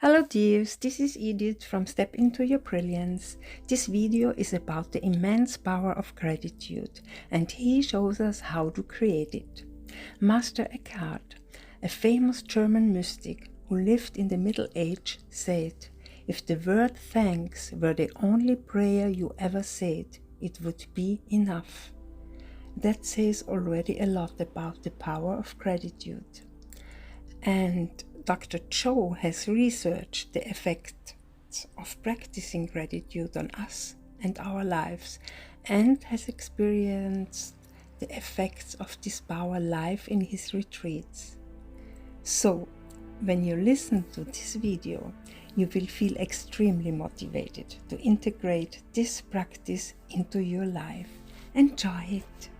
Hello dears, this is Edith from Step Into Your Brilliance. This video is about the immense power of gratitude, and he shows us how to create it. Master Eckhart, a famous German mystic who lived in the Middle Age, said, "If the word thanks were the only prayer you ever said, it would be enough." That says already a lot about the power of gratitude. And Dr. Cho has researched the effects of practicing gratitude on us and our lives, and has experienced the effects of this power live in his retreats. So, when you listen to this video, you will feel extremely motivated to integrate this practice into your life. Enjoy it.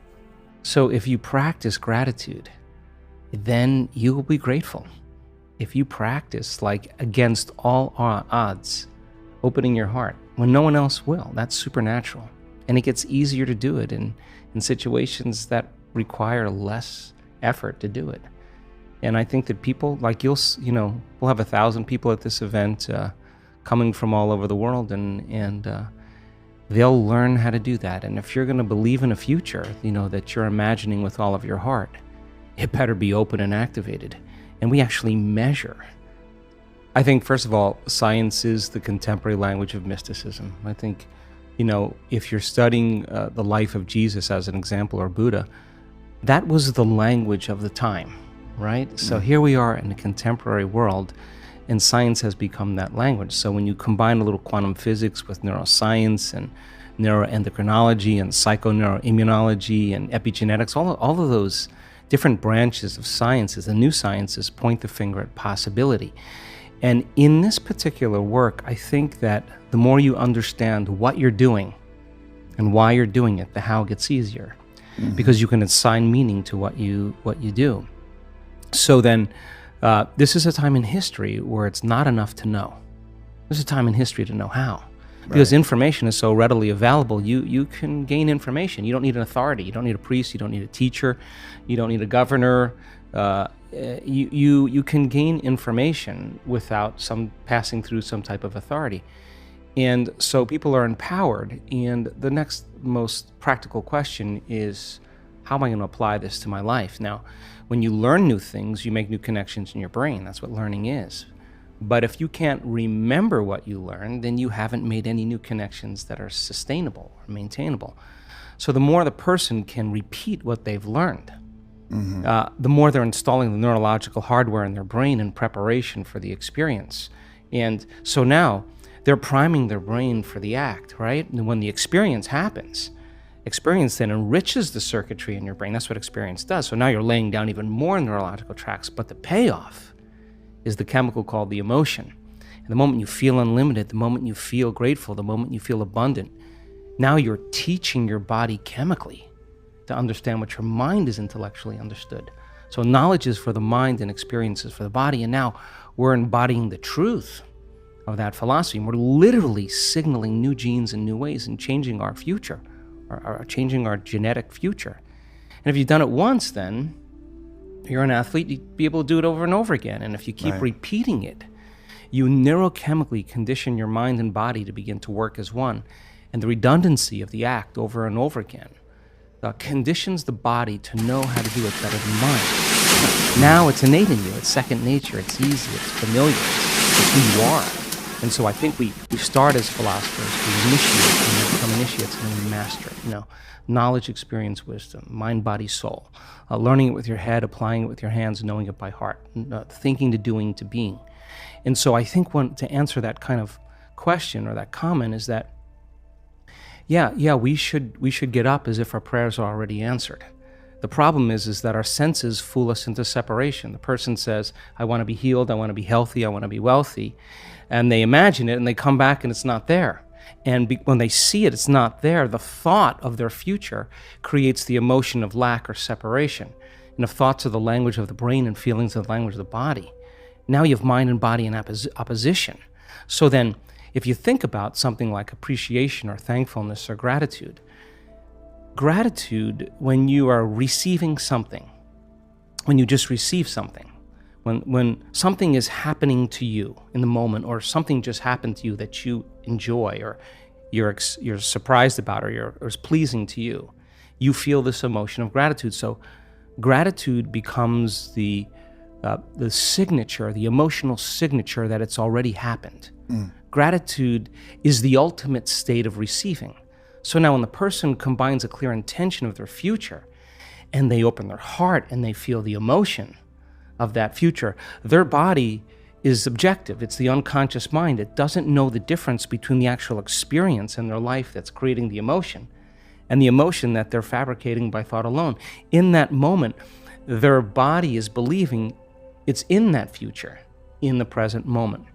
So if you practice gratitude, then you will be grateful. If you practice like against all odds, opening your heart when no one else will, that's supernatural. And it gets easier to do it in situations that require less effort to do it. And I think that people like we'll have 1,000 people at this event coming from all over the world, and they'll learn how to do that. And if you're going to believe in a future, that you're imagining with all of your heart, it better be open and activated. And we actually measure. I think, first of all, science is the contemporary language of mysticism. I think, if you're studying the life of Jesus as an example, or Buddha, that was the language of the time, right? So here we are in a contemporary world, and science has become that language. So when you combine a little quantum physics with neuroscience and neuroendocrinology and psychoneuroimmunology and epigenetics, all of those different branches of sciences, the new sciences, point the finger at possibility. And in this particular work, I think that the more you understand what you're doing and why you're doing it, the how gets easier, because you can assign meaning to what you do. So then, this is a time in history where it's not enough to know. This is a time in history to know how. Because information is so readily available, you can gain information. You don't need an authority. You don't need a priest. You don't need a teacher. You don't need a governor. You can gain information without passing through some type of authority. And so people are empowered. And the next most practical question is, how am I going to apply this to my life? Now, when you learn new things, you make new connections in your brain. That's what learning is. But if you can't remember what you learned, then you haven't made any new connections that are sustainable or maintainable. So the more the person can repeat what they've learned, the more they're installing the neurological hardware in their brain in preparation for the experience. And so now they're priming their brain for the act, right? And when the experience happens, experience then enriches the circuitry in your brain. That's what experience does. So now you're laying down even more neurological tracks, but the payoff is the chemical called the emotion. And the moment you feel unlimited, the moment you feel grateful, the moment you feel abundant, now you're teaching your body chemically to understand what your mind is intellectually understood. So knowledge is for the mind and experience is for the body. And now we're embodying the truth of that philosophy. And we're literally signaling new genes in new ways and changing our future, or changing our genetic future. And if you've done it once, then you're an athlete, you'd be able to do it over and over again. And if you keep repeating it, you neurochemically condition your mind and body to begin to work as one. And the redundancy of the act over and over again conditions the body to know how to do it better than mind. Now it's innate in you, it's second nature, it's easy, it's familiar, it's who you are. And so I think we start as philosophers, we initiate, and we become initiates, and then we master it. Knowledge, experience, wisdom, mind, body, soul. Learning it with your head, applying it with your hands, knowing it by heart, thinking to doing to being. And so I think to answer that kind of question or that comment is that, we should get up as if our prayers are already answered. The problem is that our senses fool us into separation. The person says, I want to be healed, I want to be healthy, I want to be wealthy. And they imagine it and they come back and it's not there. And when they see it, it's not there. The thought of their future creates the emotion of lack or separation. And if thoughts are the language of the brain and feelings are the language of the body, now you have mind and body in opposition. So then, if you think about something like appreciation or thankfulness or gratitude, when you are receiving something, when you just receive something, when something is happening to you in the moment, or something just happened to you that you enjoy, or you're surprised about, or is pleasing to you, you feel this emotion of gratitude. So gratitude becomes the signature, the emotional signature that it's already happened. Gratitude is the ultimate state of receiving. So now when the person combines a clear intention of their future, and they open their heart and they feel the emotion of that future, their body is objective. It's the unconscious mind. It doesn't know the difference between the actual experience in their life that's creating the emotion and the emotion that they're fabricating by thought alone. In that moment, their body is believing it's in that future, in the present moment.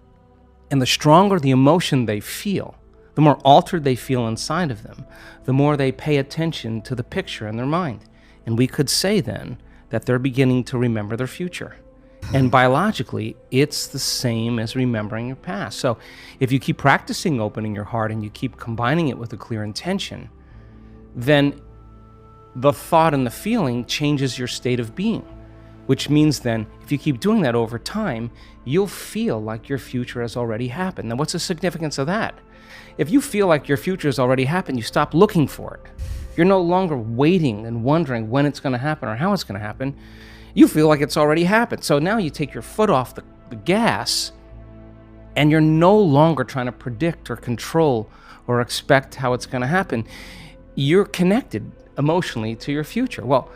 And the stronger the emotion they feel, the more altered they feel inside of them, the more they pay attention to the picture in their mind. And we could say then that they're beginning to remember their future. And biologically, it's the same as remembering your past. So if you keep practicing opening your heart and you keep combining it with a clear intention, then the thought and the feeling changes your state of being, which means then if you keep doing that over time, you'll feel like your future has already happened. Now, what's the significance of that? If you feel like your future has already happened, you stop looking for it. You're no longer waiting and wondering when it's going to happen or how it's going to happen. You feel like it's already happened. So now you take your foot off the gas, and you're no longer trying to predict or control or expect how it's going to happen. You're connected emotionally to your future. Well,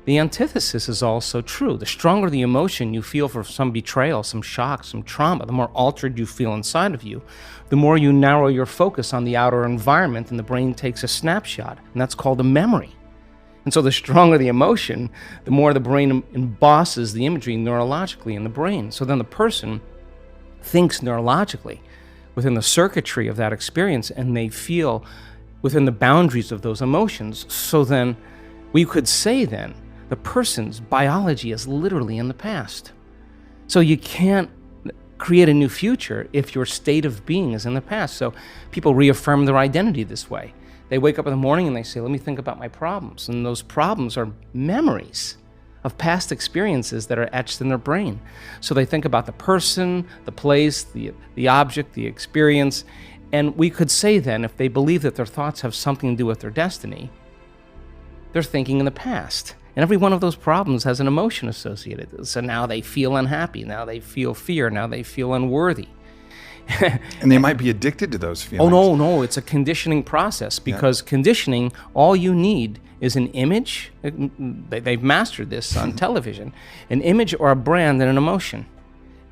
the antithesis is also true. The stronger the emotion you feel for some betrayal, some shock, some trauma, the more altered you feel inside of you, the more you narrow your focus on the outer environment, and the brain takes a snapshot, and that's called a memory. And so the stronger the emotion, the more the brain embosses the imagery neurologically in the brain. So then the person thinks neurologically within the circuitry of that experience, and they feel within the boundaries of those emotions. So then we could say then the person's biology is literally in the past. So you can't create a new future if your state of being is in the past. So people reaffirm their identity this way. They wake up in the morning and they say, let me think about my problems. And those problems are memories of past experiences that are etched in their brain. So they think about the person, the place, the object, the experience. And we could say then, if they believe that their thoughts have something to do with their destiny, they're thinking in the past. And every one of those problems has an emotion associated. So now they feel unhappy. Now they feel fear. Now they feel unworthy. And they might be addicted to those feelings. Oh, no, it's a conditioning process, because conditioning, all you need is an image. They've mastered this on television, an image or a brand and an emotion.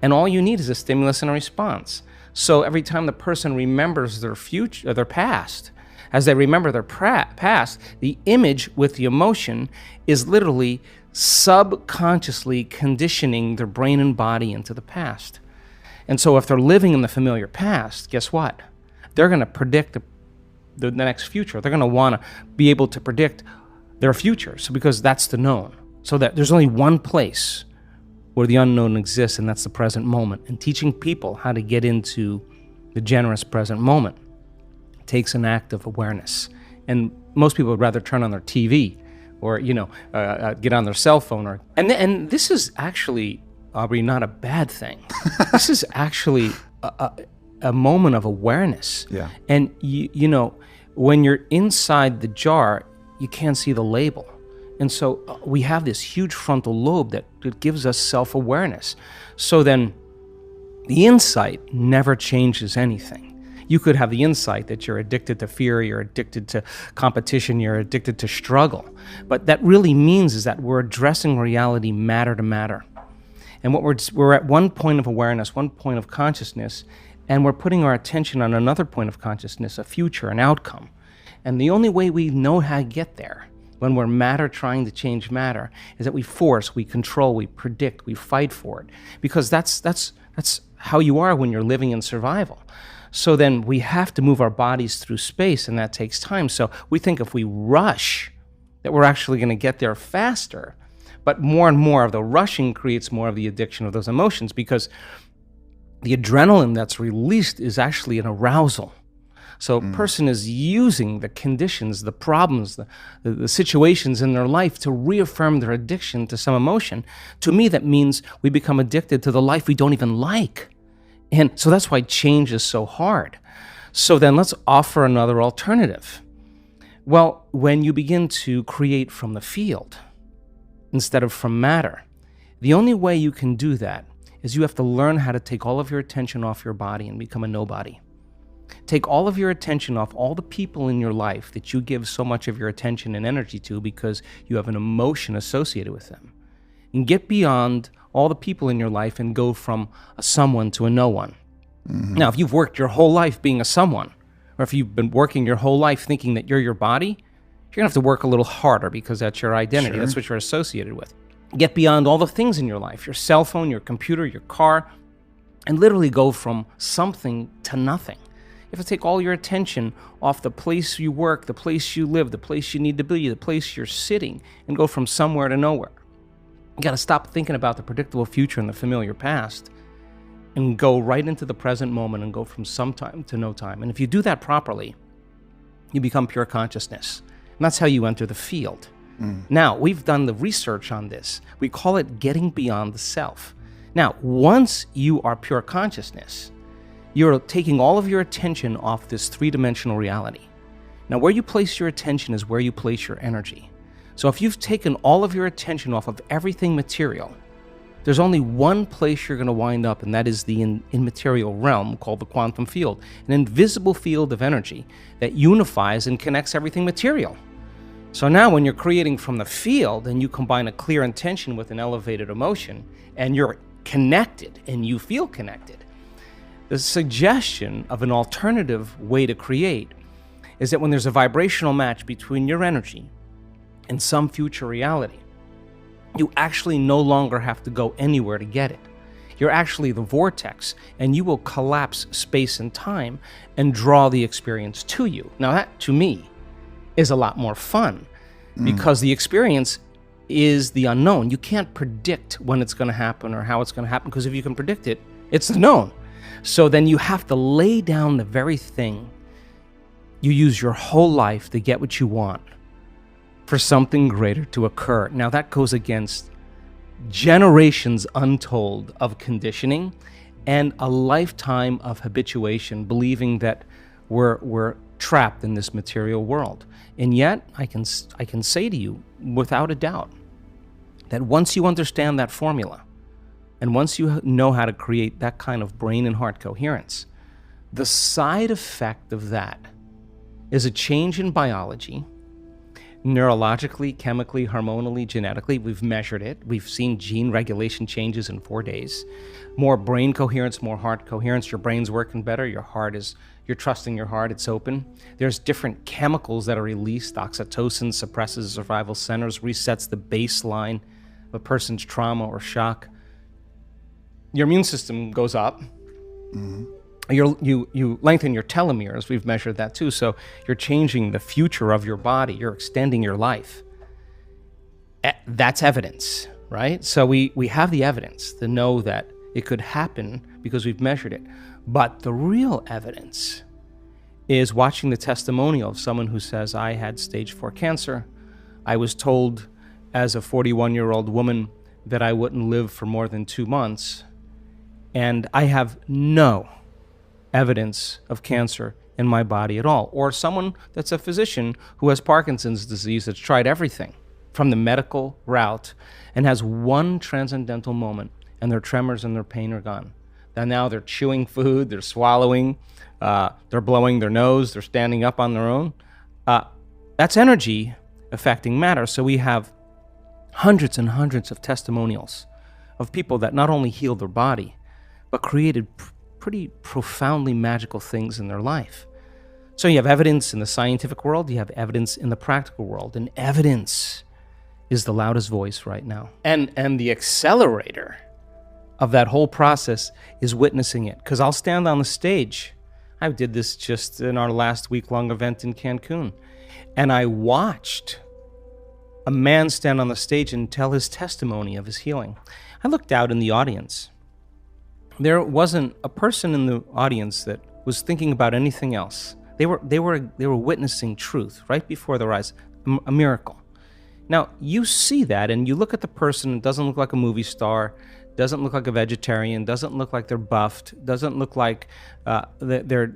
And all you need is a stimulus and a response. So every time the person remembers their future, their past, as they remember their past, the image with the emotion is literally subconsciously conditioning their brain and body into the past. And so if they're living in the familiar past, guess what? They're going to predict the next future. They're going to want to be able to predict their future, so because that's the known. So that there's only one place where the unknown exists, and that's the present moment. And teaching people how to get into the generous present moment takes an act of awareness. And most people would rather turn on their TV or, get on their cell phone. And this is actually, Aubrey, not a bad thing. This is actually a moment of awareness. Yeah. And, when you're inside the jar, you can't see the label. And so we have this huge frontal lobe that gives us self-awareness. So then the insight never changes anything. You could have the insight that you're addicted to fear, you're addicted to competition, you're addicted to struggle. But that really means is that we're addressing reality matter to matter. And what we're at one point of awareness, one point of consciousness, and we're putting our attention on another point of consciousness, a future, an outcome. And the only way we know how to get there, when we're matter trying to change matter, is that we force, we control, we predict, we fight for it. Because that's how you are when you're living in survival. So then we have to move our bodies through space, and that takes time. So we think if we rush, that we're actually going to get there faster. But more and more of the rushing creates more of the addiction of those emotions, because the adrenaline that's released is actually an arousal. So a person is using the conditions, the problems, the situations in their life to reaffirm their addiction to some emotion. To me, that means we become addicted to the life we don't even like. And so that's why change is so hard. So then let's offer another alternative. Well, when you begin to create from the field instead of from matter, the only way you can do that is you have to learn how to take all of your attention off your body and become a nobody. Take all of your attention off all the people in your life that you give so much of your attention and energy to because you have an emotion associated with them. And get beyond all the people in your life and go from a someone to a no one. Now, if you've worked your whole life being a someone, or if you've been working your whole life thinking that you're your body, you're going to have to work a little harder because that's your identity. Sure. That's what you're associated with. Get beyond all the things in your life, your cell phone, your computer, your car, and literally go from something to nothing. You have to take all your attention off the place you work, the place you live, the place you need to be, the place you're sitting, and go from somewhere to nowhere. You got to stop thinking about the predictable future and the familiar past and go right into the present moment and go from some time to no time. And if you do that properly, you become pure consciousness. And that's how you enter the field. Now, we've done the research on this. We call it getting beyond the self. Now, once you are pure consciousness, you're taking all of your attention off this three-dimensional reality. Now, where you place your attention is where you place your energy. So if you've taken all of your attention off of everything material, there's only one place you're going to wind up, and that is the immaterial realm called the quantum field, an invisible field of energy that unifies and connects everything material. So now when you're creating from the field and you combine a clear intention with an elevated emotion and you're connected and you feel connected, the suggestion of an alternative way to create is that when there's a vibrational match between your energy and some future reality, you actually no longer have to go anywhere to get it. You're actually the vortex, and you will collapse space and time and draw the experience to you. Now that, to me, is a lot more fun because the experience is the unknown. You can't predict when it's going to happen or how it's going to happen, because if you can predict it, it's the known. So then you have to lay down the very thing you use your whole life to get what you want for something greater to occur. Now that goes against generations untold of conditioning and a lifetime of habituation, believing that we're trapped in this material world. And yet, I can say to you, without a doubt, that once you understand that formula, and once you know how to create that kind of brain and heart coherence, the side effect of that is a change in biology, neurologically, chemically, hormonally, genetically. We've measured it. We've seen gene regulation changes in 4 days. More brain coherence, more heart coherence. Your brain's working better. You're trusting your heart. It's open. There's different chemicals that are released. Oxytocin suppresses survival centers, resets the baseline of a person's trauma or shock. Your immune system goes up. You lengthen your telomeres. We've measured that too. So you're changing the future of your body. You're extending your life. That's evidence, right? So we have the evidence to know that it could happen because we've measured it. But the real evidence is watching the testimonial of someone who says, I had stage 4 cancer. I was told as a 41-year-old woman that I wouldn't live for more than 2 months. And I have no evidence of cancer in my body at all. Or someone that's a physician who has Parkinson's disease, that's tried everything from the medical route and has one transcendental moment, and their tremors and their pain are gone. And now they're chewing food, they're swallowing, they're blowing their nose, they're standing up on their own. That's energy affecting matter. So we have hundreds and hundreds of testimonials of people that not only healed their body, but created pretty profoundly magical things in their life. So you have evidence in the scientific world, you have evidence in the practical world, and evidence is the loudest voice right now. And the accelerator of that whole process is witnessing it. Because I'll stand on the stage. I did this just in our last week-long event in Cancun. And I watched a man stand on the stage and tell his testimony of his healing. I looked out in the audience. There wasn't a person in the audience that was thinking about anything else They were witnessing truth right before their eyes, a miracle. Now, you see that and you look at the person, it doesn't look like a movie star, doesn't look like a vegetarian, doesn't look like they're buffed, doesn't look like they're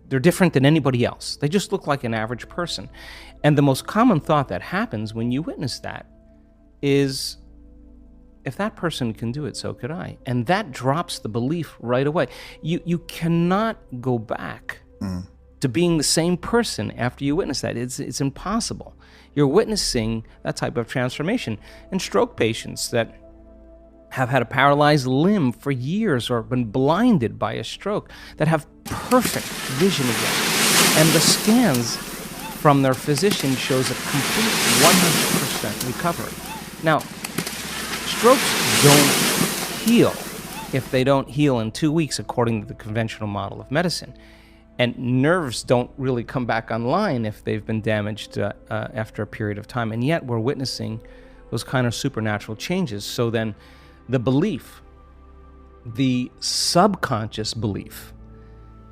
different than anybody else. They just look like an average person. And the most common thought that happens when you witness that is, if that person can do it, so could I. And that drops the belief right away. You cannot go back to being the same person after you witness that. It's impossible. You're witnessing that type of transformation. And stroke patients that have had a paralyzed limb for years or been blinded by a stroke, that have perfect vision again. And the scans from their physician shows a complete 100% recovery. Now, strokes don't heal if they don't heal in 2 weeks, according to the conventional model of medicine. And nerves don't really come back online if they've been damaged after a period of time. And yet we're witnessing those kind of supernatural changes. So then the belief, the subconscious belief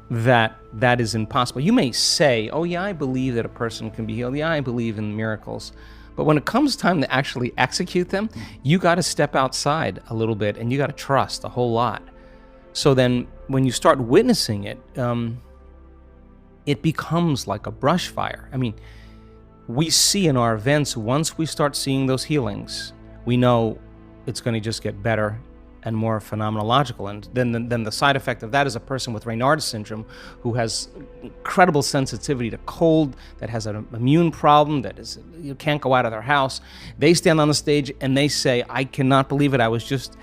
that that is impossible. You may say, oh yeah, I believe that a person can be healed. Yeah, I believe in miracles. But when it comes time to actually execute them, you got to step outside a little bit and you got to trust a whole lot. So then when you start witnessing it, it becomes like a brush fire. I mean, we see in our events, once we start seeing those healings, we know it's going to just get better and more phenomenological. And then the side effect of that is a person with Raynaud's syndrome who has incredible sensitivity to cold, that has an immune problem, that is, you can't go out of their house. They stand on the stage and they say, I cannot believe it. I was just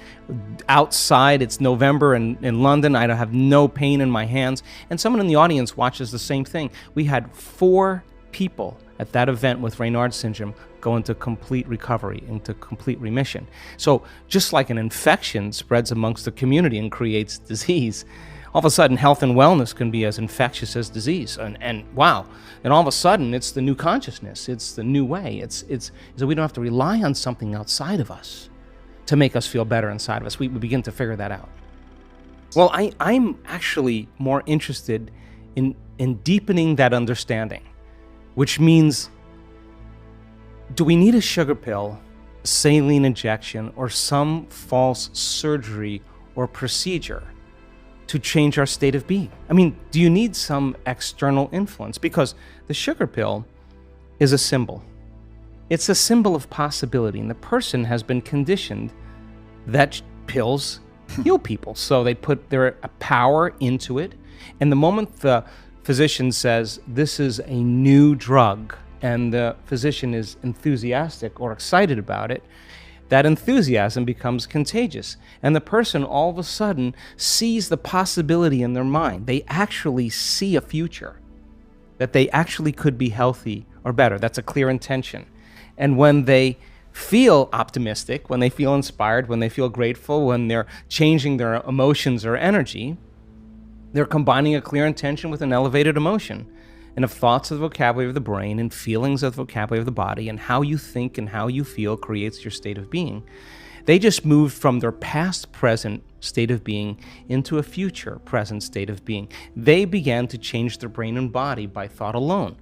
outside. It's November in London. I have no pain in my hands. And someone in the audience watches the same thing. We had 4 people at that event with Raynaud's syndrome go into complete recovery, into complete remission. So just like an infection spreads amongst the community and creates disease, all of a sudden health and wellness can be as infectious as disease. And wow, and all of a sudden it's the new consciousness, it's the new way. It's so we don't have to rely on something outside of us to make us feel better inside of us. We begin to figure that out. Well, I'm actually more interested in deepening that understanding, which means, do we need a sugar pill, saline injection, or some false surgery or procedure to change our state of being? I mean, do you need some external influence? Because the sugar pill is a symbol. It's a symbol of possibility, and the person has been conditioned that pills heal people. So they put their power into it, and the moment the physician says, this is a new drug, and the physician is enthusiastic or excited about it, that enthusiasm becomes contagious. And the person all of a sudden sees the possibility in their mind. They actually see a future, that they actually could be healthy or better. That's a clear intention. And when they feel optimistic, when they feel inspired, when they feel grateful, when they're changing their emotions or energy, they're combining a clear intention with an elevated emotion. And if thoughts of the vocabulary of the brain and feelings of the vocabulary of the body, and how you think and how you feel creates your state of being, they just moved from their past present state of being into a future present state of being. They began to change their brain and body by thought alone.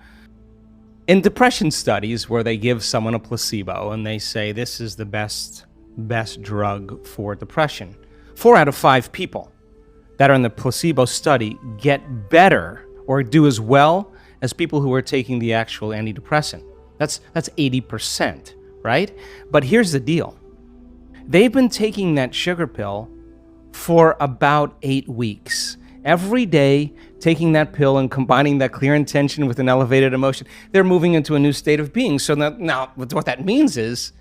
In depression studies where they give someone a placebo and they say this is the best drug for depression, 4 out of 5 people that are in the placebo study get better or do as well as people who are taking the actual antidepressant. That's 80%, right? But here's the deal. They've been taking that sugar pill for about 8 weeks. Every day, taking that pill and combining that clear intention with an elevated emotion, they're moving into a new state of being. So now what that means is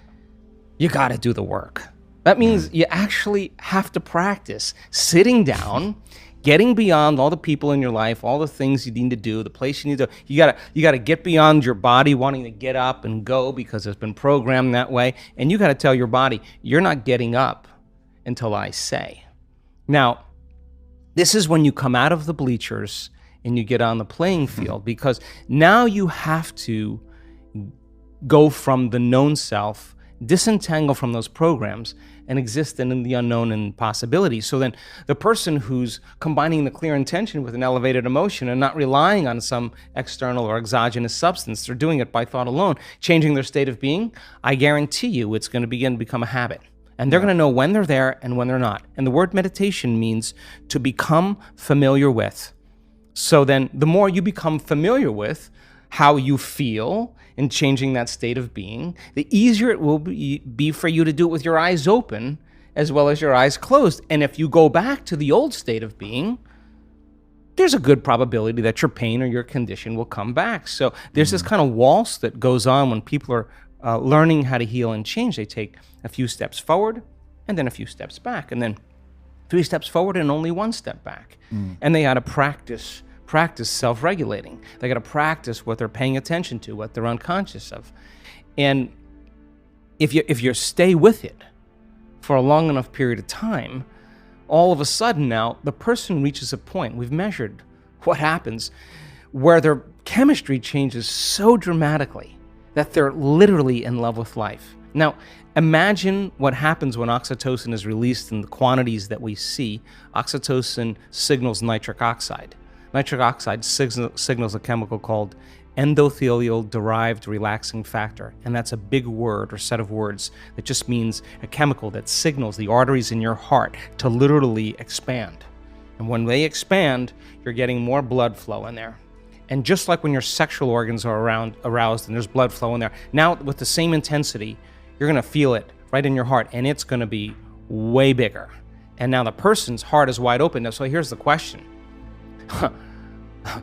you got to do the work. That means you actually have to practice sitting down, getting beyond all the people in your life, all the things you need to do, the place you need to, you gotta get beyond your body wanting to get up and go because it's been programmed that way. And you gotta tell your body, you're not getting up until I say. Now, this is when you come out of the bleachers and you get on the playing field, because now you have to go from the known self disentangle from those programs and exist in the unknown and possibilities. So then the person who's combining the clear intention with an elevated emotion and not relying on some external or exogenous substance, they're doing it by thought alone, changing their state of being, I guarantee you it's going to begin to become a habit. And they're going to know when they're there and when they're not. And the word meditation means to become familiar with. So then the more you become familiar with how you feel in changing that state of being, the easier it will be for you to do it with your eyes open as well as your eyes closed. And if you go back to the old state of being, there's a good probability that your pain or your condition will come back. So there's this kind of waltz that goes on when people are learning how to heal and change. They take a few steps forward and then a few steps back, and then 3 steps forward and only 1 step back. And they got to practice self-regulating. They got to practice what they're paying attention to, what they're unconscious of. And if you stay with it for a long enough period of time, all of a sudden now the person reaches a point, we've measured what happens, where their chemistry changes so dramatically that they're literally in love with life. Now, imagine what happens when oxytocin is released in the quantities that we see. Oxytocin signals nitric oxide. Nitric oxide signals a chemical called endothelial-derived relaxing factor, and that's a big word or set of words that just means a chemical that signals the arteries in your heart to literally expand. And when they expand, you're getting more blood flow in there. And just like when your sexual organs are aroused and there's blood flow in there, now with the same intensity, you're going to feel it right in your heart, and it's going to be way bigger. And now the person's heart is wide open. Now, so here's the question.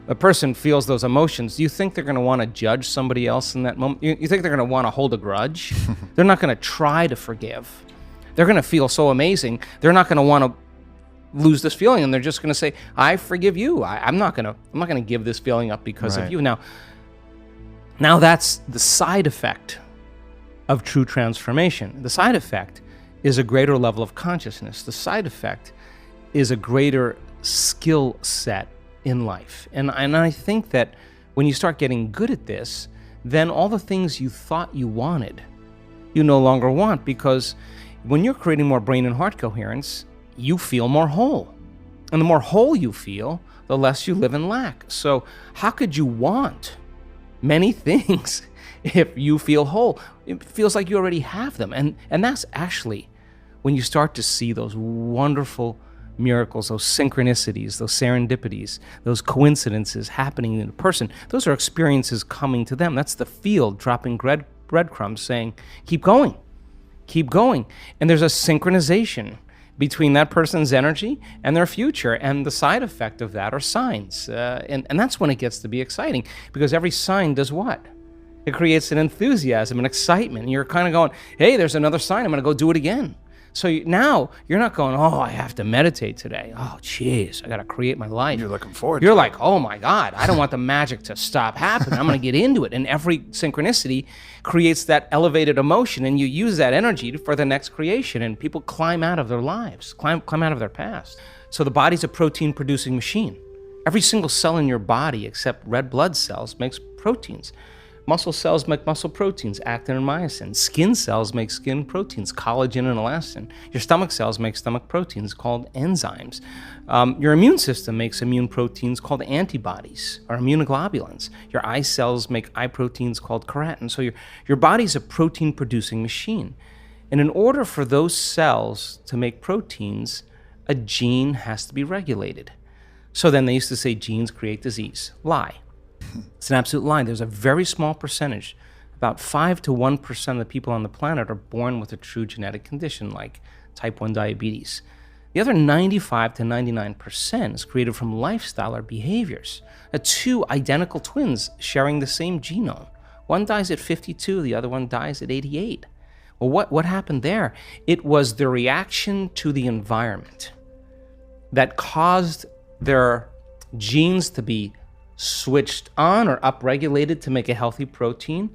A person feels those emotions. Do you think they're going to want to judge somebody else in that moment? You think they're going to want to hold a grudge? They're not going to try to forgive. They're going to feel so amazing. They're not going to want to lose this feeling, and they're just going to say, "I forgive you. I'm not going to give this feeling up because of you." Now that's the side effect of true transformation. The side effect is a greater level of consciousness. The side effect is a greater skill set in life. And I think that when you start getting good at this, then all the things you thought you wanted, you no longer want, because when you're creating more brain and heart coherence, you feel more whole. And the more whole you feel, the less you live in lack. So how could you want many things if you feel whole? It feels like you already have them. And that's actually when you start to see those wonderful miracles, those synchronicities, those serendipities, those coincidences happening in a person. Those are experiences coming to them. That's the field dropping breadcrumbs saying, keep going, keep going. And there's a synchronization between that person's energy and their future, and the side effect of that are signs. And that's when it gets to be exciting, because every sign does what? It creates an enthusiasm, an excitement. And you're kind of going, hey, there's another sign, I'm going to go do it again. So now you're not going, oh, I have to meditate today. Oh, geez, I got to create my life. You're looking forward to it. You're like, oh my God, I don't want the magic to stop happening. I'm going to get into it. And every synchronicity creates that elevated emotion, and you use that energy for the next creation. And people climb out of their lives, climb out of their past. So the body's a protein-producing machine. Every single cell in your body except red blood cells makes proteins. Muscle cells make muscle proteins, actin and myosin. Skin cells make skin proteins, collagen and elastin. Your stomach cells make stomach proteins called enzymes. Your immune system makes immune proteins called antibodies or immunoglobulins. Your eye cells make eye proteins called keratin. So your body's a protein-producing machine. And in order for those cells to make proteins, a gene has to be regulated. So then they used to say genes create disease. Lie. It's an absolute lie. There's a very small percentage, about 5 to 1% of the people on the planet are born with a true genetic condition like type 1 diabetes. The other 95 to 99% is created from lifestyle or behaviors. 2 identical twins sharing the same genome. One dies at 52, the other one dies at 88. Well, what happened there? It was the reaction to the environment that caused their genes to be switched on or upregulated to make a healthy protein,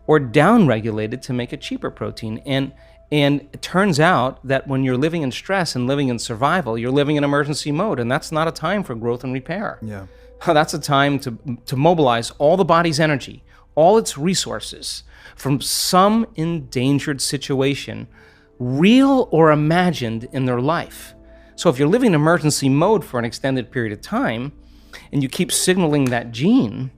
or downregulated to make a cheaper protein. And it turns out that when you're living in stress and living in survival, you're living in emergency mode, and that's not a time for growth and repair. Yeah. That's a time to mobilize all the body's energy, all its resources from some endangered situation, real or imagined, in their life. So if you're living in emergency mode for an extended period of time, and you keep signaling that gene,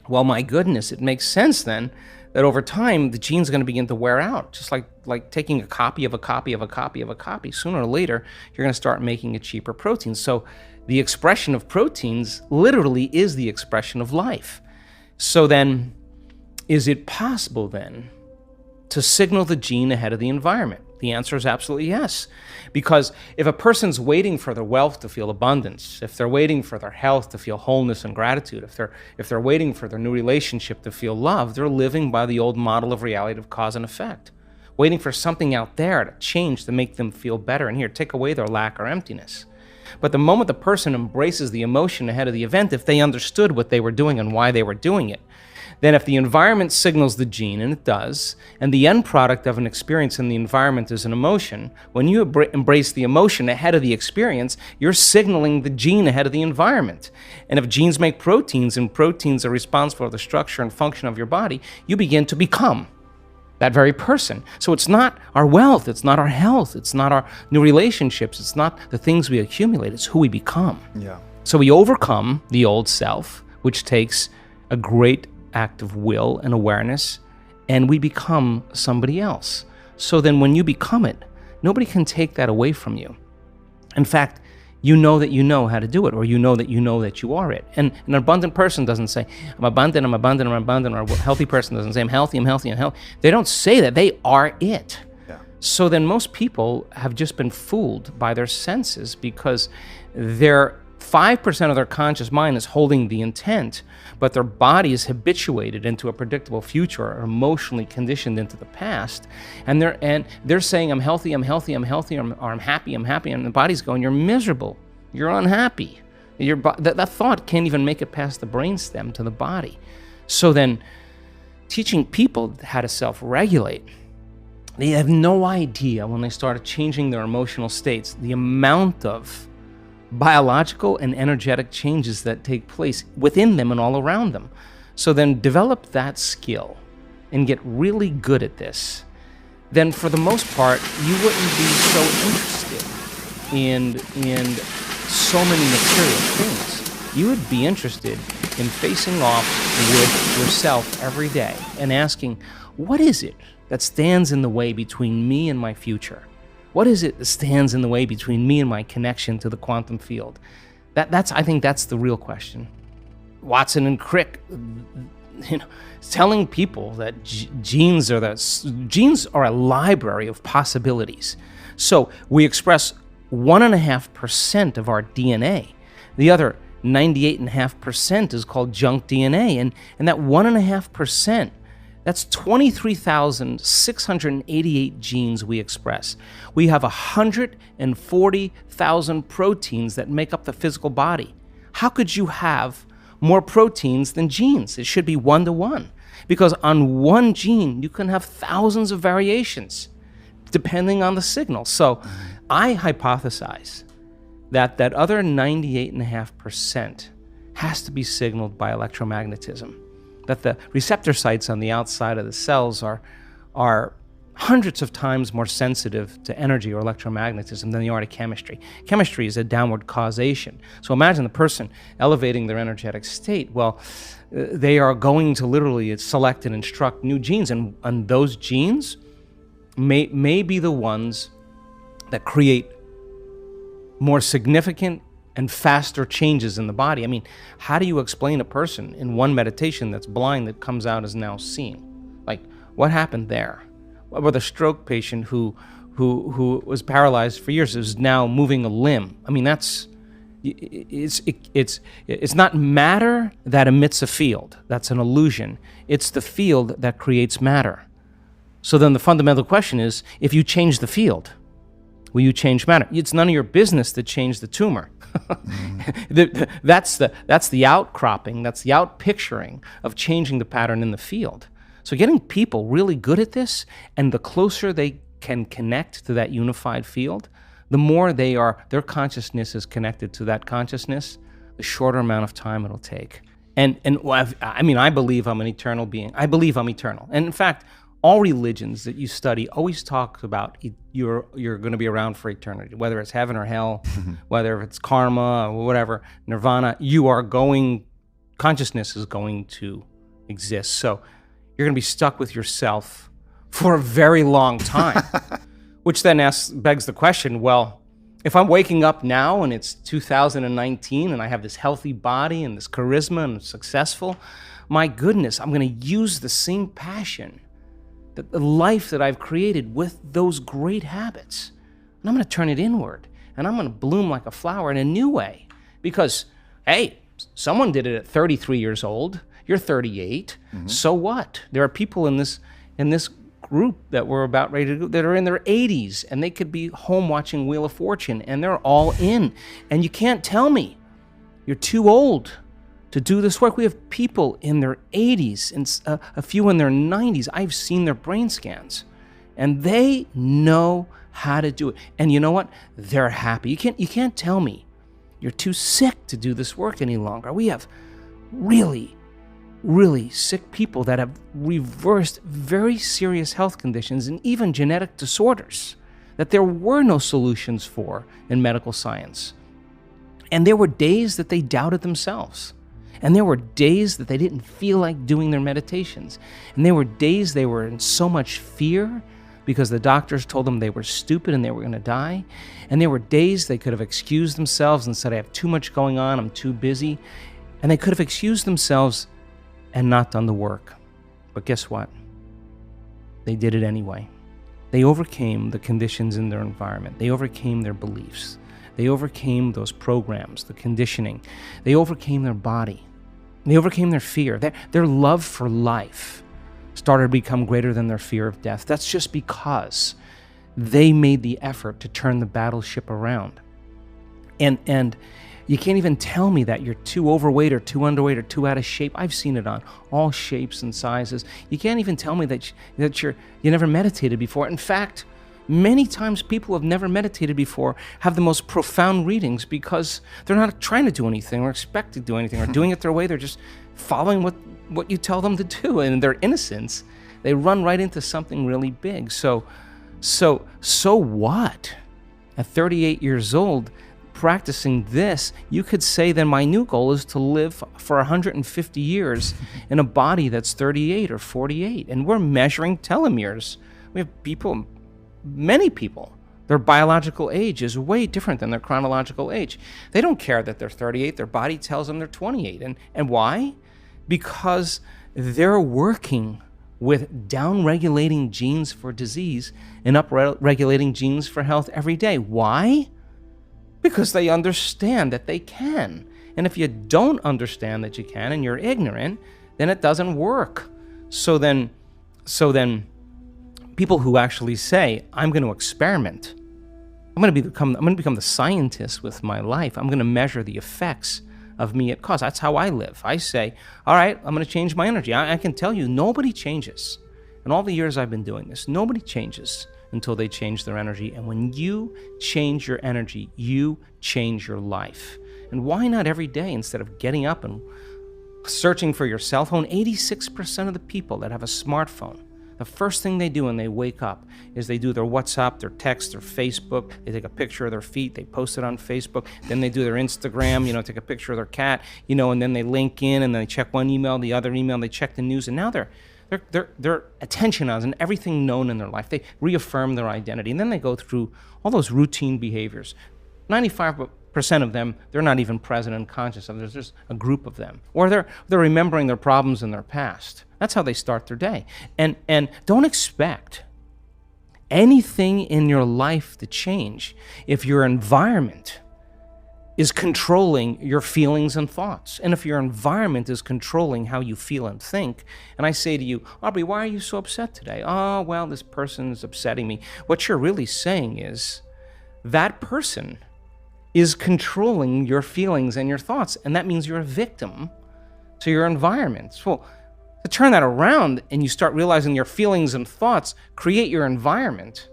well, my goodness, it makes sense then that over time, the gene's going to begin to wear out, just like taking a copy of a copy of a copy of a copy. Sooner or later, you're going to start making a cheaper protein. So the expression of proteins literally is the expression of life. So then, is it possible then to signal the gene ahead of the environment? The answer is absolutely yes. Because if a person's waiting for their wealth to feel abundance, if they're waiting for their health to feel wholeness and gratitude, if they're waiting for their new relationship to feel love, they're living by the old model of reality of cause and effect, waiting for something out there to change to make them feel better. And here, take away their lack or emptiness. But the moment the person embraces the emotion ahead of the event, if they understood what they were doing and why they were doing it, then if the environment signals the gene, and it does, and the end product of an experience in the environment is an emotion, when you embrace the emotion ahead of the experience, you're signaling the gene ahead of the environment. And if genes make proteins, and proteins are responsible for the structure and function of your body, you begin to become that very person. So it's not our wealth, it's not our health, it's not our new relationships, it's not the things we accumulate, it's who we become. Yeah. So we overcome the old self, which takes a great act of will and awareness, and we become somebody else. So then when you become it, nobody can take that away from you. In fact, you know that you know how to do it, or you know that you are it. And an abundant person doesn't say, I'm abundant, I'm abundant, I'm abundant, or a healthy person doesn't say, I'm healthy, I'm healthy, I'm healthy. They don't say that, they are it. Yeah. So then most people have just been fooled by their senses, because their 5% of their conscious mind is holding the intent, but their body is habituated into a predictable future, or emotionally conditioned into the past. And they're saying, I'm healthy, I'm healthy, I'm healthy, or I'm happy, I'm happy. And the body's going, you're miserable, you're unhappy. That thought can't even make it past the brainstem to the body. So then teaching people how to self-regulate, they have no idea when they started changing their emotional states, the amount of biological and energetic changes that take place within them and all around them. So then develop that skill and get really good at this. Then for the most part, you wouldn't be so interested in so many material things. You would be interested in facing off with yourself every day and asking, what is it that stands in the way between me and my future? What is it that stands in the way between me and my connection to the quantum field? I think that's the real question. Watson and Crick, telling people that genes are a library of possibilities. So we express 1.5% of our DNA. The other 98.5% is called junk DNA, and that 1.5%. That's 23,688 genes we express. We have 140,000 proteins that make up the physical body. How could you have more proteins than genes? It should be 1-to-1. Because on one gene, you can have thousands of variations depending on the signal. So I hypothesize that other 98.5% has to be signaled by electromagnetism. That the receptor sites on the outside of the cells are hundreds of times more sensitive to energy or electromagnetism than they are to chemistry. Chemistry is a downward causation. So imagine the person elevating their energetic state. Well, they are going to literally select and instruct new genes, and those genes may be the ones that create more significant and faster changes in the body. I mean, how do you explain a person in one meditation that's blind that comes out as now seeing? Like, what happened there? What about the stroke patient who was paralyzed for years is now moving a limb? I mean, it's not matter that emits a field. That's an illusion. It's the field that creates matter. So then the fundamental question is, if you change the field, will you change matter? It's none of your business to change the tumor. That's the outcropping, that's the outpicturing of changing the pattern in the field. So getting people really good at this, and the closer they can connect to that unified field, the more their consciousness is connected to that consciousness, the shorter amount of time it'll take. I believe I'm an eternal being. I believe I'm eternal. And in fact, all religions that you study always talk about you're going to be around for eternity, whether it's heaven or hell, whether it's karma or whatever, nirvana. Consciousness is going to exist. So you're going to be stuck with yourself for a very long time, which then begs the question, well, if I'm waking up now and it's 2019 and I have this healthy body and this charisma and I'm successful, my goodness, I'm going to use the same passion, the life that I've created with those great habits, and I'm going to turn it inward, and I'm going to bloom like a flower in a new way. Because, hey, someone did it at 33 years old. You're 38. Mm-hmm. So what? There are people in this group that we're about ready to go that are in their 80s, and they could be home watching Wheel of Fortune, and they're all in. And you can't tell me you're too old to do this work. We have people in their 80s and a few in their 90s. I've seen their brain scans, and they know how to do it. And you know what? They're happy. You can't tell me you're too sick to do this work any longer. We have really, really sick people that have reversed very serious health conditions and even genetic disorders that there were no solutions for in medical science. And there were days that they doubted themselves. And there were days that they didn't feel like doing their meditations. And there were days they were in so much fear because the doctors told them they were stupid and they were going to die. And there were days they could have excused themselves and said, I have too much going on, I'm too busy. And they could have excused themselves and not done the work. But guess what? They did it anyway. They overcame the conditions in their environment. They overcame their beliefs. They overcame those programs, the conditioning. They overcame their body. They overcame their fear. Their love for life started to become greater than their fear of death. That's just because they made the effort to turn the battleship around. And you can't even tell me that you're too overweight or too underweight or too out of shape. I've seen it on all shapes and sizes. You can't even tell me that you never meditated before. In fact, many times people who have never meditated before have the most profound readings because they're not trying to do anything or expect to do anything or doing it their way. They're just following what you tell them to do. And in their innocence, they run right into something really big. So what? At 38 years old, practicing this, you could say then my new goal is to live for 150 years in a body that's 38 or 48. And we're measuring telomeres. We have people, many people, their biological age is way different than their chronological age. They don't care that they're 38. Their body tells them they're 28. And why? Because they're working with down-regulating genes for disease and up-regulating genes for health every day. Why? Because they understand that they can. And if you don't understand that you can and you're ignorant, then it doesn't work. So then people who actually say, I'm going to experiment. I'm going to become the scientist with my life. I'm going to measure the effects of me at cause. That's how I live. I say, all right, I'm going to change my energy. I can tell you, nobody changes. In all the years I've been doing this, nobody changes until they change their energy. And when you change your energy, you change your life. And why not every day instead of getting up and searching for your cell phone? 86% of the people that have a smartphone, the first thing they do when they wake up is they do their WhatsApp, their text, their Facebook. They take a picture of their feet, they post it on Facebook. Then they do their Instagram, take a picture of their cat, and then they link in and they check one email, the other email, they check the news, and now their attention on everything known in their life. They reaffirm their identity, and then they go through all those routine behaviors. 95% of them, they're not even present and conscious of. There's just a group of them. Or they're remembering their problems in their past. That's how they start their day. And don't expect anything in your life to change if your environment is controlling your feelings and thoughts. And if your environment is controlling how you feel and think, and I say to you, Aubrey, why are you so upset today? Oh, well, this person is upsetting me. What you're really saying is that person is controlling your feelings and your thoughts, and that means you're a victim to your environment. Well, to turn that around and you start realizing your feelings and thoughts create your environment,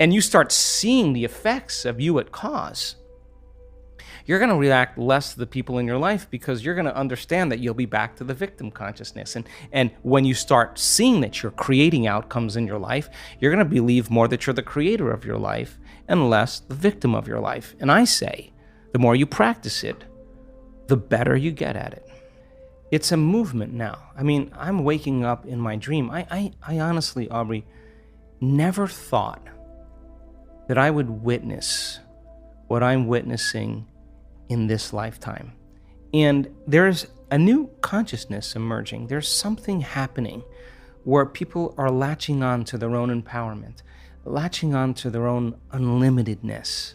and you start seeing the effects of you at cause, you're going to react less to the people in your life because you're going to understand that you'll be back to the victim consciousness. And when you start seeing that you're creating outcomes in your life, you're going to believe more that you're the creator of your life and less the victim of your life. And I say, the more you practice it, the better you get at it. It's a movement now. I mean, I'm waking up in my dream. I honestly, Aubrey, never thought that I would witness what I'm witnessing in this lifetime. And there's a new consciousness emerging. There's something happening where people are latching on to their own empowerment, latching on to their own unlimitedness.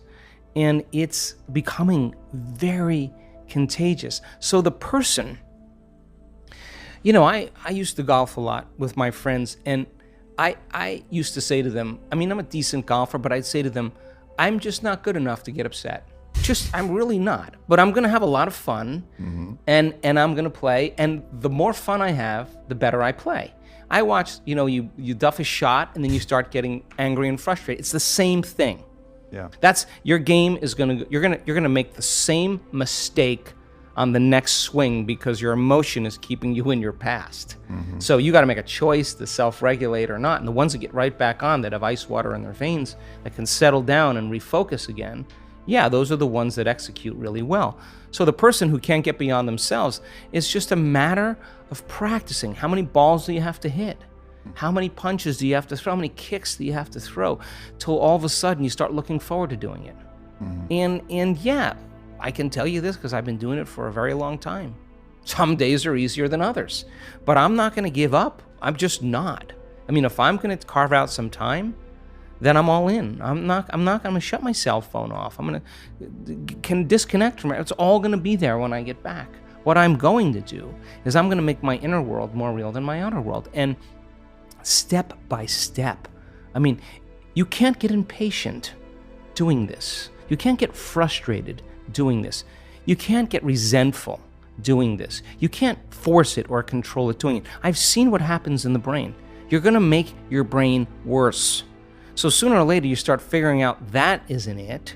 And it's becoming very contagious. So the person, I used to golf a lot with my friends, and I used to say to them, I'm a decent golfer, but I'd say to them, I'm just not good enough to get upset. I'm really not. But I'm going to have a lot of fun, and I'm going to play, and the more fun I have, the better I play. I watch, you duff a shot, and then you start getting angry and frustrated. It's the same thing. Yeah. That's your game is you're gonna make the same mistake on the next swing because your emotion is keeping you in your past. So you got to make a choice to self-regulate or not. And the ones that get right back on, that have ice water in their veins, that can settle down and refocus again, yeah, those are the ones that execute really well. So the person who can't get beyond themselves, is just a matter of practicing. How many balls do you have to hit? How many punches do you have to throw? How many kicks do you have to throw? Till all of a sudden you start looking forward to doing it. And yeah, I can tell you this because I've been doing it for a very long time. Some days are easier than others, but I'm not going to give up. I'm just not. If I'm going to carve out some time, then I'm all in. I'm not going to shut my cell phone off. I'm going to can disconnect from it. It's all going to be there when I get back. What I'm going to do is I'm going to make my inner world more real than my outer world. And step by step. You can't get impatient doing this. You can't get frustrated doing this. You can't get resentful doing this. You can't force it or control it doing it. I've seen what happens in the brain. You're going to make your brain worse. So sooner or later, you start figuring out that isn't it.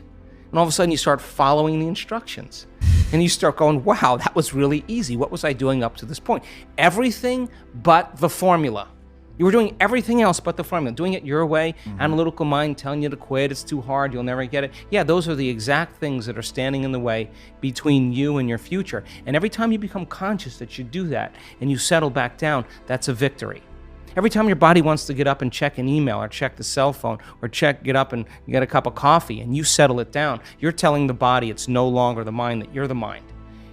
And all of a sudden, you start following the instructions. And you start going, wow, that was really easy. What was I doing up to this point? Everything but the formula. You were doing everything else but the formula, doing it your way, analytical mind telling you to quit, it's too hard, you'll never get it. Yeah, those are the exact things that are standing in the way between you and your future. And every time you become conscious that you do that and you settle back down, that's a victory. Every time your body wants to get up and check an email or check the cell phone or get up and get a cup of coffee and you settle it down, you're telling the body it's no longer the mind, that you're the mind.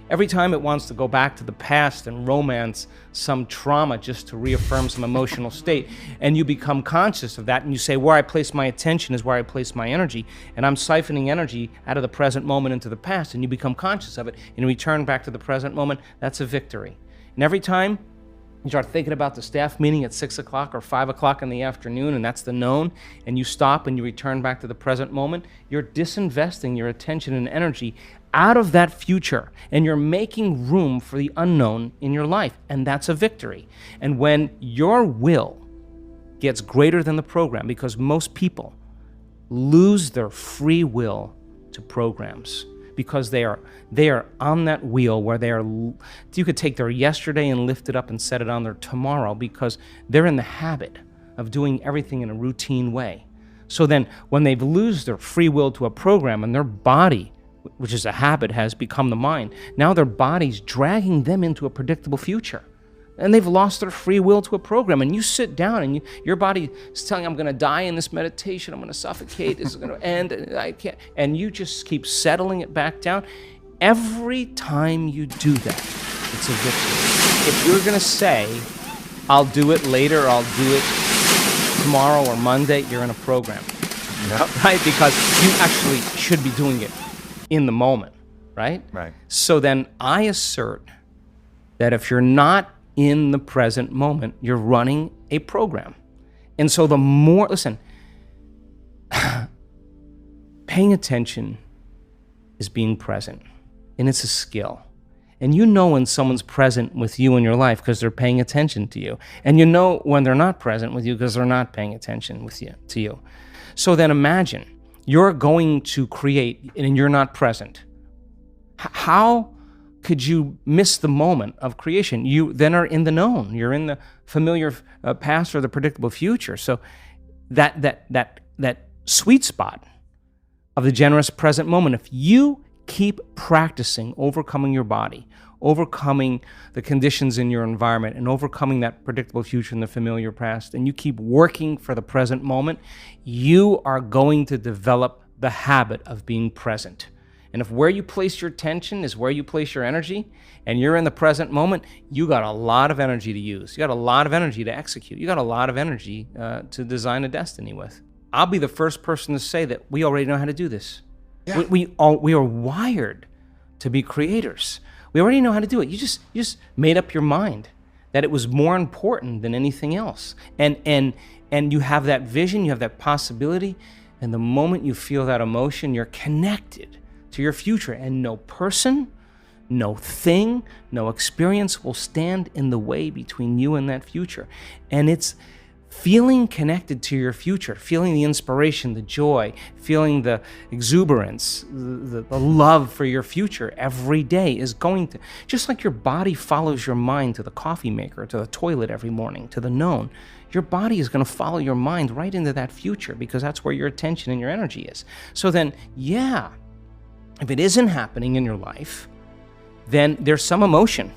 Every time it wants to go back to the past and romance some trauma just to reaffirm some emotional state, and you become conscious of that and you say, where I place my attention is where I place my energy, and I'm siphoning energy out of the present moment into the past, and you become conscious of it and return back to the present moment, that's a victory. And every time you start thinking about the staff meeting at 6 o'clock or 5 o'clock in the afternoon, and that's the known, and you stop and you return back to the present moment, you're disinvesting your attention and energy out of that future, and you're making room for the unknown in your life, and that's a victory. And when your will gets greater than the program, because most people lose their free will to programs, because they are on that wheel where you could take their yesterday and lift it up and set it on their tomorrow, because they're in the habit of doing everything in a routine way. So then when they lose their free will to a program and their body, which is a habit, has become the mind, now their body's dragging them into a predictable future. And they've lost their free will to a program. And you sit down and your body is telling you, I'm going to die in this meditation, I'm going to suffocate, this is going to end, and I can't. And you just keep settling it back down. Every time you do that, it's a victory. If you're going to say, I'll do it later, I'll do it tomorrow or Monday, you're in a program. Yep. Right? Because you actually should be doing it in the moment, right? Right. So then I assert that if you're not in the present moment, you're running a program. And so the more, listen, paying attention is being present, and it's a skill. And you know when someone's present with you in your life because they're paying attention to you. And you know when they're not present with you because they're not paying attention to you. So then imagine you're going to create and you're not present. How could you miss the moment of creation? You then are in the known. You're in the familiar past or the predictable future. So that sweet spot of the generous present moment, if you keep practicing overcoming your body, overcoming the conditions in your environment, and overcoming that predictable future and the familiar past, and you keep working for the present moment, you are going to develop the habit of being present. And if where you place your attention is where you place your energy, and you're in the present moment, you got a lot of energy to use. You got a lot of energy to execute. You got a lot of energy to design a destiny with. I'll be the first person to say that we already know how to do this. Yeah. We are wired to be creators. We already know how to do it. You just made up your mind that it was more important than anything else. And you have that vision, you have that possibility, and the moment you feel that emotion, you're connected to your future, and no person, no thing, no experience will stand in the way between you and that future. And it's feeling connected to your future, feeling the inspiration, the joy, feeling the exuberance, the love for your future every day is going to, just like your body follows your mind to the coffee maker, to the toilet every morning, to the known, your body is going to follow your mind right into that future, because that's where your attention and your energy is. So then, yeah, if it isn't happening in your life, then there's some emotion.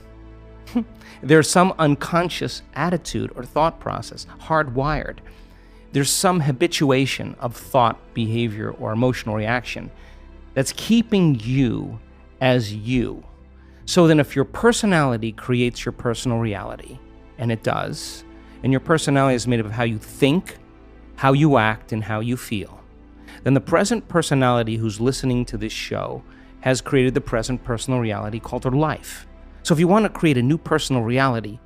There's some unconscious attitude or thought process, hardwired. There's some habituation of thought, behavior, or emotional reaction that's keeping you as you. So then if your personality creates your personal reality, and it does, and your personality is made up of how you think, how you act, and how you feel, then the present personality who's listening to this show has created the present personal reality called her life. So if you want to create a new personal reality,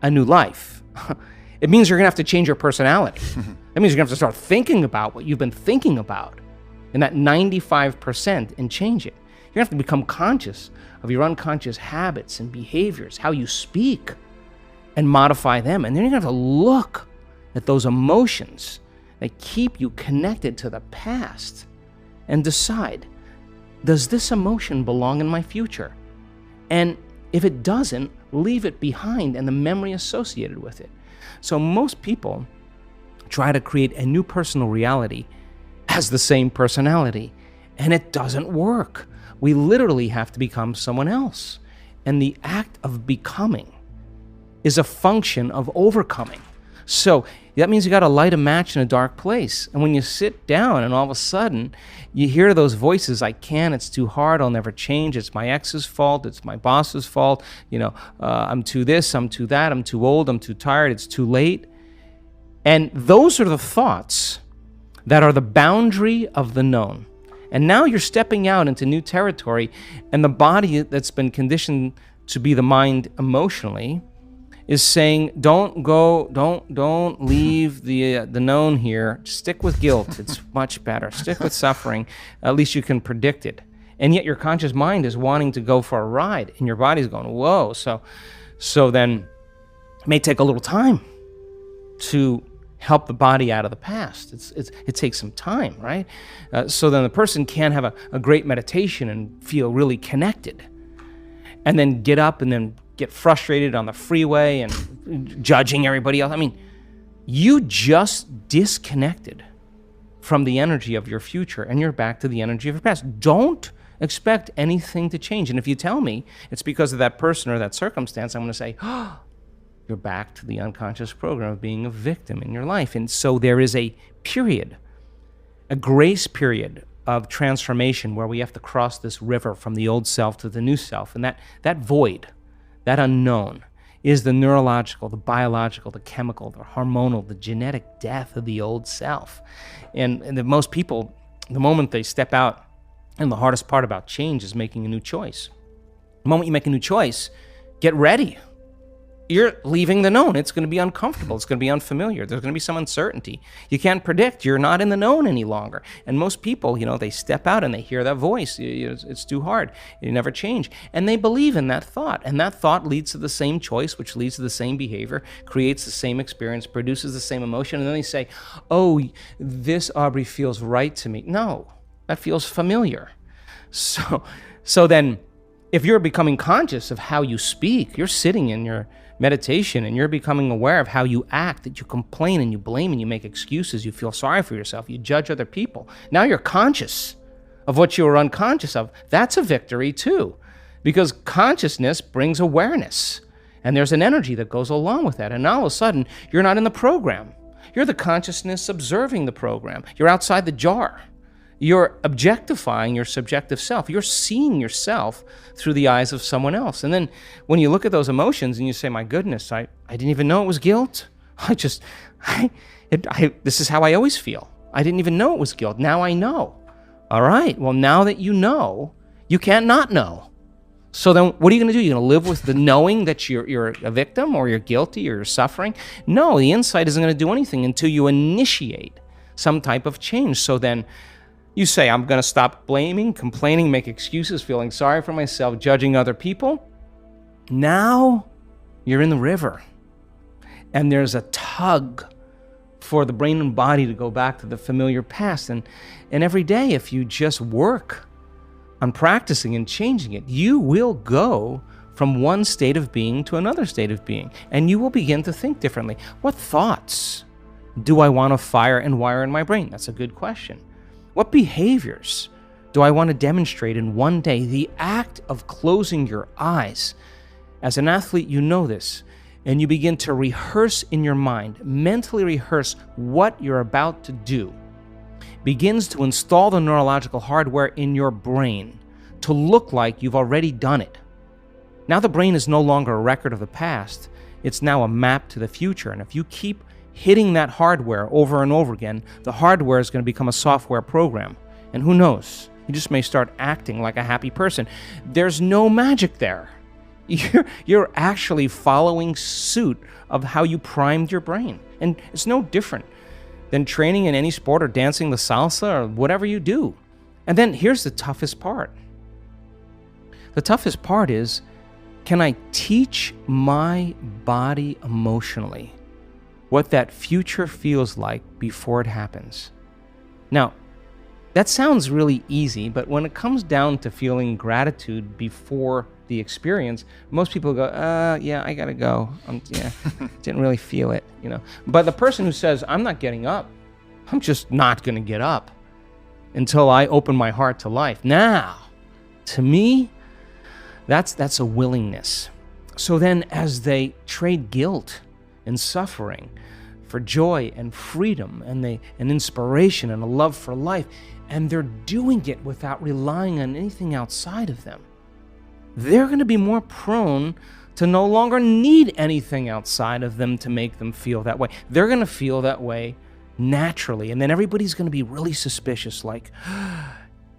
a new life, it means you're going to have to change your personality. That means you're going to have to start thinking about what you've been thinking about, and that 95%, and change it. You're going to have to become conscious of your unconscious habits and behaviors, how you speak, and modify them. And then you're going to have to look at those emotions that keep you connected to the past and decide, does this emotion belong in my future? And if it doesn't, leave it behind and the memory associated with it. So most people try to create a new personal reality as the same personality, and it doesn't work. We literally have to become someone else. And the act of becoming is a function of overcoming. So that means you got to light a match in a dark place. And when you sit down and all of a sudden you hear those voices, I can't, it's too hard, I'll never change, it's my ex's fault, it's my boss's fault, I'm too this, I'm too that, I'm too old, I'm too tired, it's too late. And those are the thoughts that are the boundary of the known. And now you're stepping out into new territory, and the body that's been conditioned to be the mind emotionally is saying, don't leave the known here. Stick with guilt. It's much better. Stick with suffering. At least you can predict it. And yet your conscious mind is wanting to go for a ride, and your body's going, whoa. So then it may take a little time to help the body out of the past. It takes some time, right? So then the person can have a great meditation and feel really connected, and then get up and then get frustrated on the freeway and judging everybody else. I mean, you just disconnected from the energy of your future, and you're back to the energy of your past. Don't expect anything to change. And if you tell me it's because of that person or that circumstance, I'm going to say, oh, you're back to the unconscious program of being a victim in your life. And so there is a period, a grace period of transformation where we have to cross this river from the old self to the new self. And that void, that unknown, is the neurological, the biological, the chemical, the hormonal, the genetic death of the old self. And most people, the moment they step out, and the hardest part about change is making a new choice. The moment you make a new choice, get ready. You're leaving the known. It's going to be uncomfortable. It's going to be unfamiliar. There's going to be some uncertainty. You can't predict. You're not in the known any longer. And most people, they step out and they hear that voice. It's too hard. You never change. And they believe in that thought. And that thought leads to the same choice, which leads to the same behavior, creates the same experience, produces the same emotion. And then they say, oh, this, Aubrey, feels right to me. No, that feels familiar. So So then, if you're becoming conscious of how you speak, you're sitting in your meditation and you're becoming aware of how you act, that you complain and you blame and you make excuses, you feel sorry for yourself, you judge other people. Now you're conscious of what you were unconscious of. That's a victory too, because consciousness brings awareness. And there's an energy that goes along with that. And now all of a sudden, you're not in the program. You're the consciousness observing the program. You're outside the jar. You're objectifying your subjective self. You're seeing yourself through the eyes of someone else. And then when you look at those emotions and you say, my goodness, I didn't even know it was guilt. This is how I always feel. I didn't even know it was guilt. Now I know. All right, well, now that you know, you can't not know. So then what are you going to do? You're going to live with the knowing that you're a victim or you're guilty or you're suffering? No, the insight isn't going to do anything until you initiate some type of change. So then you say, I'm going to stop blaming, complaining, make excuses, feeling sorry for myself, judging other people. Now you're in the river. And there's a tug for the brain and body to go back to the familiar past. And every day, if you just work on practicing and changing it, you will go from one state of being to another state of being. And you will begin to think differently. What thoughts do I want to fire and wire in my brain? That's a good question. What behaviors do I want to demonstrate in one day? The act of closing your eyes. As an athlete, you know this. And you begin to rehearse in your mind, mentally rehearse what you're about to do, begins to install the neurological hardware in your brain to look like you've already done it. Now the brain is no longer a record of the past. It's now a map to the future. And if you keep hitting that hardware over and over again, the hardware is going to become a software program. And who knows? You just may start acting like a happy person. There's no magic there. You're actually following suit of how you primed your brain. And it's no different than training in any sport or dancing the salsa or whatever you do. And then here's the toughest part. The toughest part is, can I teach my body emotionally what that future feels like before it happens? Now, that sounds really easy, but when it comes down to feeling gratitude before the experience, most people go, yeah, I gotta go. Didn't really feel it, But the person who says, I'm not getting up, I'm just not gonna get up until I open my heart to life. Now, to me, that's a willingness. So then as they trade guilt and suffering for joy and freedom and inspiration and a love for life, and they're doing it without relying on anything outside of them, they're going to be more prone to no longer need anything outside of them to make them feel that way. They're going to feel that way naturally, and then everybody's going to be really suspicious, like,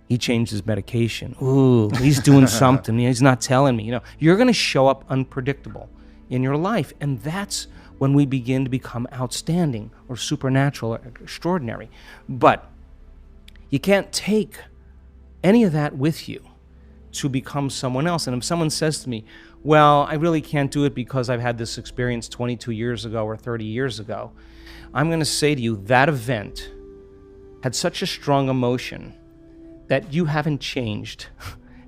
he changed his medication. Ooh, he's doing something. He's not telling me. You're going to show up unpredictable in your life, and that's when we begin to become outstanding or supernatural or extraordinary. But you can't take any of that with you to become someone else. And if someone says to me, well, I really can't do it because I've had this experience 22 years ago or 30 years ago, I'm going to say to you, that event had such a strong emotion that you haven't changed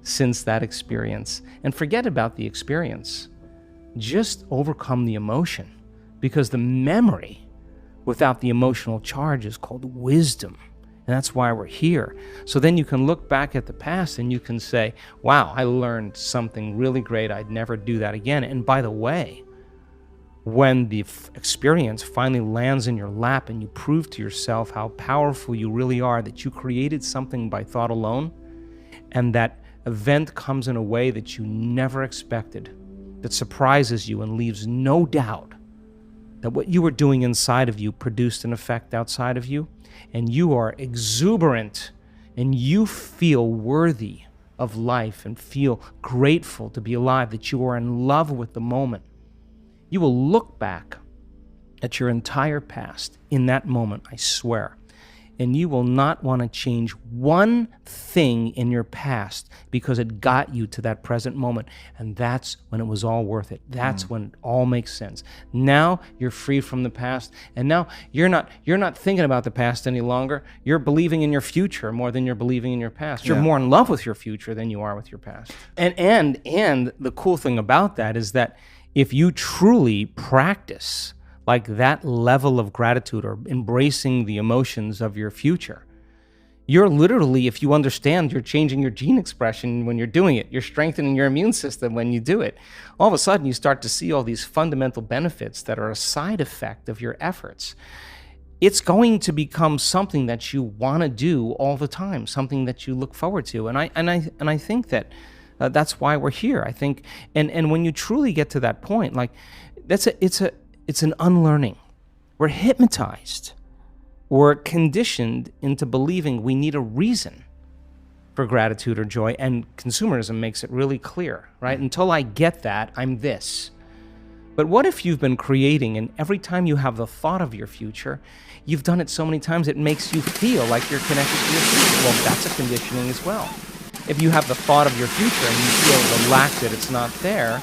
since that experience. And forget about the experience. Just overcome the emotion, because the memory without the emotional charge is called wisdom. And that's why we're here. So then you can look back at the past and you can say, wow, I learned something really great. I'd never do that again. And by the way, when the experience finally lands in your lap and you prove to yourself how powerful you really are, that you created something by thought alone, and that event comes in a way that you never expected, that surprises you and leaves no doubt that what you were doing inside of you produced an effect outside of you, and you are exuberant and you feel worthy of life and feel grateful to be alive, that you are in love with the moment, you will look back at your entire past in that moment, I swear, and you will not want to change one thing in your past because it got you to that present moment. And that's when it was all worth it. That's when it all makes sense. Now you're free from the past, and now you're not thinking about the past any longer. You're believing in your future more than you're believing in your past. You're more in love with your future than you are with your past. And the cool thing about that is that if you truly practice like that level of gratitude or embracing the emotions of your future, you're literally, if you understand, you're changing your gene expression when you're doing it. You're strengthening your immune system when you do it. All of a sudden, you start to see all these fundamental benefits that are a side effect of your efforts. It's going to become something that you want to do all the time, something that you look forward to. And I think that that's why we're here. I think, and when you truly get to that point, like it's an unlearning. We're hypnotized. We're conditioned into believing we need a reason for gratitude or joy, and consumerism makes it really clear, right? Until I get that, I'm this. But what if you've been creating, and every time you have the thought of your future, you've done it so many times it makes you feel like you're connected to your future? Well, that's a conditioning as well. If you have the thought of your future and you feel the lack that it's not there,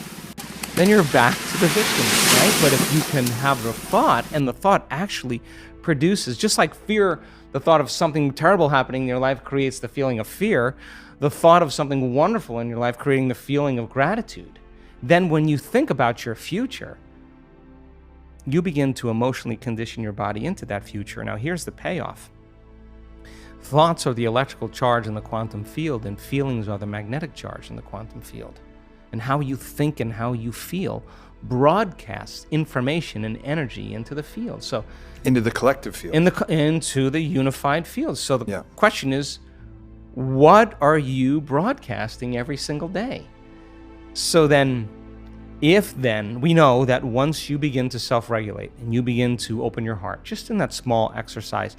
then you're back to the victim, right? But if you can have the thought, and the thought actually produces, just like fear, the thought of something terrible happening in your life creates the feeling of fear, the thought of something wonderful in your life creating the feeling of gratitude. Then when you think about your future, you begin to emotionally condition your body into that future. Now here's the payoff. Thoughts are the electrical charge in the quantum field, and feelings are the magnetic charge in the quantum field. And how you think and how you feel broadcasts information and energy into the field. So into the collective field. Into the unified field. So the question is, what are you broadcasting every single day? So then, we know that once you begin to self-regulate and you begin to open your heart, just in that small exercise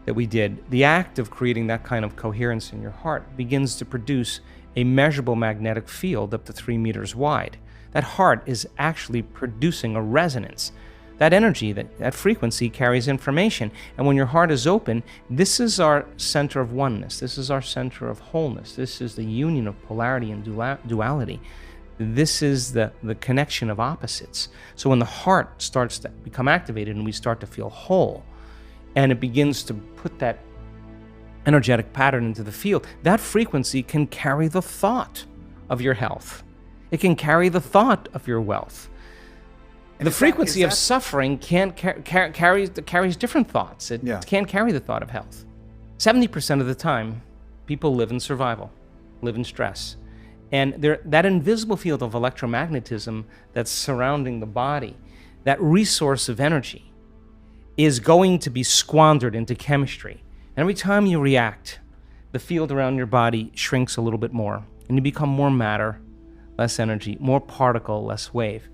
that we did, the act of creating that kind of coherence in your heart begins to produce a measurable magnetic field up to 3 meters wide. That heart is actually producing a resonance. That energy, that frequency carries information. And when your heart is open, this is our center of oneness. This is our center of wholeness. This is the union of polarity and duality. This is the connection of opposites. So when the heart starts to become activated and we start to feel whole, and it begins to put that energetic pattern into the field, that frequency can carry the thought of your health. It can carry the thought of your wealth. And the frequency of suffering carries different thoughts. It can't carry the thought of health. 70% of the time, people live in survival, live in stress. And that invisible field of electromagnetism that's surrounding the body, that resource of energy, is going to be squandered into chemistry. And every time you react, the field around your body shrinks a little bit more, and you become more matter, less energy, more particle, less wave.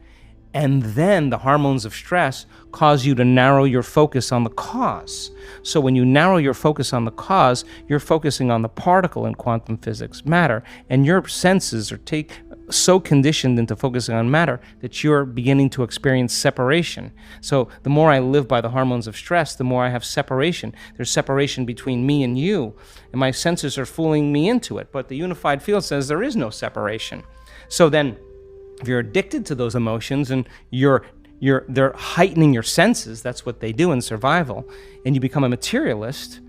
And then the hormones of stress cause you to narrow your focus on the cause. So when you narrow your focus on the cause, you're focusing on the particle in quantum physics, matter, and your senses are so conditioned into focusing on matter that you're beginning to experience separation. So the more I live by the hormones of stress, the more I have separation. There's separation between me and you, and my senses are fooling me into it. But the unified field says there is no separation. So then, if you're addicted to those emotions and they're heightening your senses, that's what they do in survival, and you become a materialist,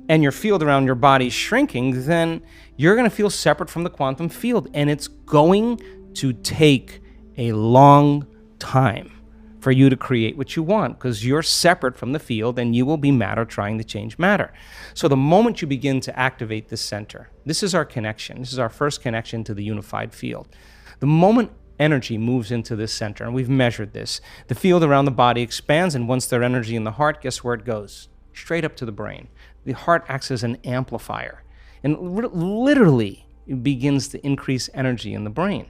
and your field around your body is shrinking, then you're going to feel separate from the quantum field, and it's going to take a long time for you to create what you want, because you're separate from the field, and you will be matter trying to change matter. So the moment you begin to activate this center, this is our connection. This is our first connection to the unified field. The moment energy moves into this center, and we've measured this, the field around the body expands, and once there's energy in the heart, guess where it goes? Straight up to the brain. The heart acts as an amplifier, and literally it begins to increase energy in the brain.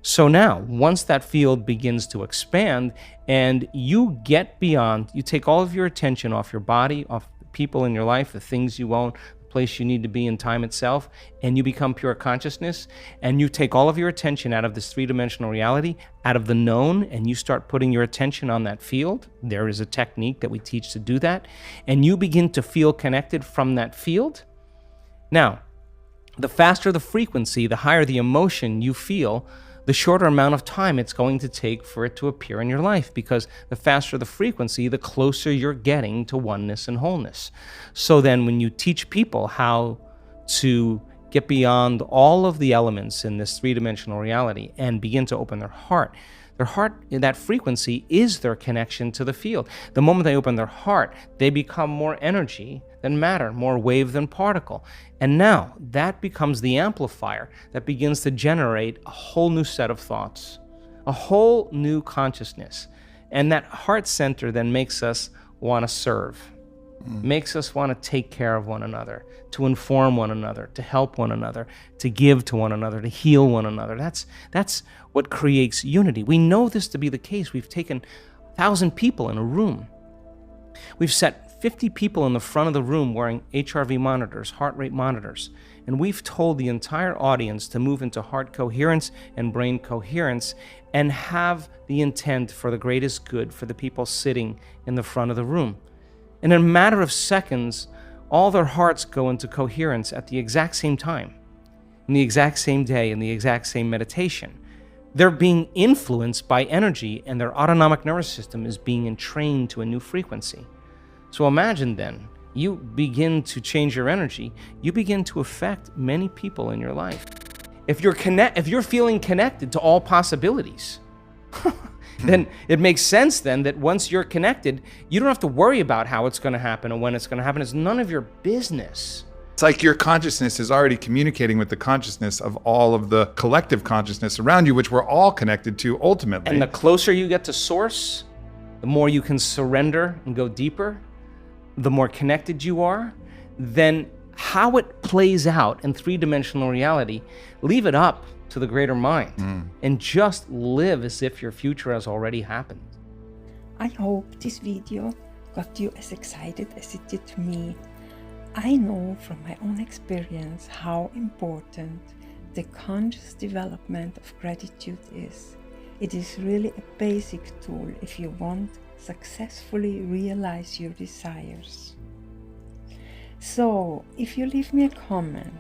So now, once that field begins to expand, and you get beyond, you take all of your attention off your body, off the people in your life, the things you own, place you need to be in time itself, and you become pure consciousness, and you take all of your attention out of this three-dimensional reality, out of the known, and you start putting your attention on that field. There is a technique that we teach to do that, and you begin to feel connected from that field. Now, the faster the frequency, the higher the emotion you feel, the shorter amount of time it's going to take for it to appear in your life, because the faster the frequency, the closer you're getting to oneness and wholeness. So then when you teach people how to get beyond all of the elements in this three-dimensional reality and begin to open their heart, that frequency is their connection to the field. The moment they open their heart, they become more energy than matter, more wave than particle. And now that becomes the amplifier that begins to generate a whole new set of thoughts, a whole new consciousness. And that heart center then makes us want to serve, makes us want to take care of one another, to inform one another, to help one another, to give to one another, to heal one another. That's what creates unity. We know this to be the case. We've taken 1,000 people in a room. We've set 50 people in the front of the room wearing HRV monitors, heart rate monitors, and we've told the entire audience to move into heart coherence and brain coherence and have the intent for the greatest good for the people sitting in the front of the room. In a matter of seconds, all their hearts go into coherence at the exact same time, in the exact same day, in the exact same meditation. They're being influenced by energy, and their autonomic nervous system is being entrained to a new frequency. So imagine then, you begin to change your energy, you begin to affect many people in your life. If you're feeling connected to all possibilities, then it makes sense then that once you're connected, you don't have to worry about how it's going to happen or when it's going to happen. It's none of your business. It's like your consciousness is already communicating with the consciousness of all of the collective consciousness around you, which we're all connected to ultimately. And the closer you get to source, the more you can surrender and go deeper, the more connected you are. Then how it plays out in three-dimensional reality, leave it up to the greater mind and just live as if your future has already happened. I hope this video got you as excited as it did me. I know from my own experience how important the conscious development of gratitude is. It is really a basic tool if you want to successfully realize your desires. So, if you leave me a comment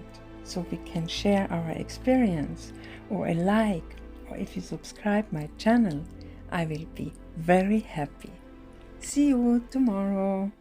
so we can share our experience, or a like, or if you subscribe my channel, I will be very happy. See you tomorrow.